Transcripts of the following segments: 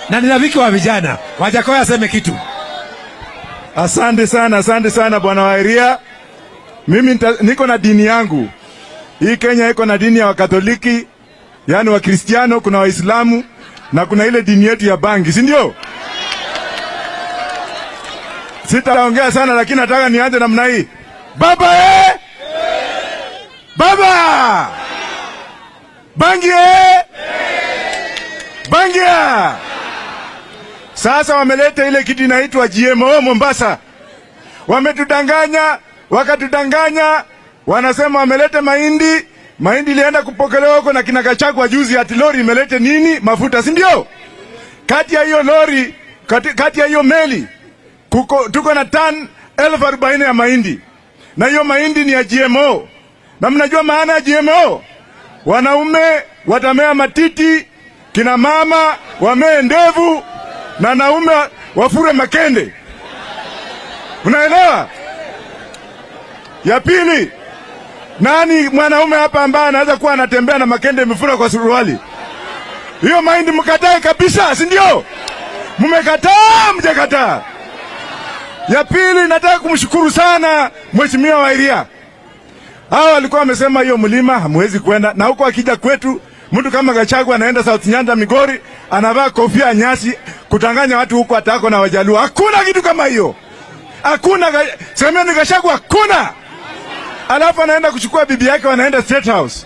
Na ni rafiki wa vijana. Wajackoha aseme kitu. Asante sana bwana Wairia. Mimi niko na dini yangu. Hii Kenya iko na dini ya Wakatoliki, yani wa Kristiano, kuna Waislamu na kuna ile dini yetu ya bangi, si ndio? Sitaongea sana lakini nataka nianze namna hii. Baba Baba! Bangi Bangi! Sasa wameleta ile kitu inaitwa GMO Mombasa. Wametudanganya, wakatudanganya, wanasema wameleta mahindi ilienda kupokelewa huko na kina Gachagua juzi ati lori imelete nini? Mafuta, si ndio? Kati ya hiyo lori, kati ya hiyo meli, tuko na tan 40,000 ya mahindi. Na hiyo mahindi ni ya GMO. Na mnajua maana ya GMO? Wanaume watamea matiti, kina mama wamee ndevu, na naume wafure makende. Unaelewa? Ya pili, nani mwanaume hapa ambaye anaweza kuwa anatembea na makende imefura kwa suruali? Hiyo mahindi mkatae kabisa, si ndio? Mmekataa, mjakataa. Ya pili, nataka kumshukuru sana Mheshimiwa Wairia. Hao walikuwa wamesema hiyo mlima hamwezi kwenda, na huko akija kwetu mtu kama Gachagua anaenda South Nyanda Migori, anavaa kofia ya nyasi kutanganya watu huko atako na Wajaluo. Hakuna kitu kama hiyo. Hakuna, semeni Gachagua hakuna. Alafu anaenda kuchukua bibi yake, wanaenda State House.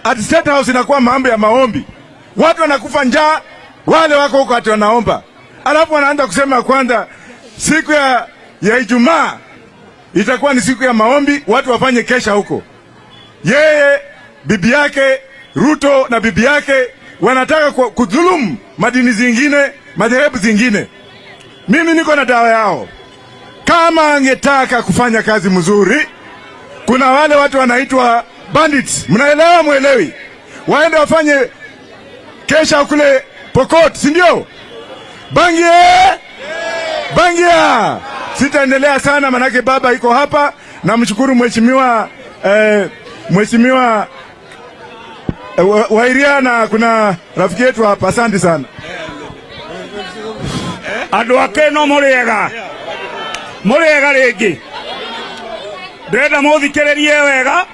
At State House inakuwa mambo ya maombi. Watu wanakufa njaa, wale wako huko ati wanaomba. Alafu wanaanza kusema kwanza siku ya Ijumaa itakuwa ni siku ya maombi, watu wafanye kesha huko. Yeye, bibi yake, Ruto na bibi yake wanataka kudhulumu madini zingine, madhehebu zingine. Mimi niko na dawa yao. Kama angetaka kufanya kazi mzuri, kuna wale watu wanaitwa bandits. Mnaelewa mwelewi? Waende wafanye kesha kule Pokot, si ndio? Bangia! Sitaendelea sana manake baba iko hapa. Namshukuru Mheshimiwa Wairia, na kuna rafiki yetu hapa. Asante sana. Andu akeno muriega rigi. Ndenda muthikiririe wega.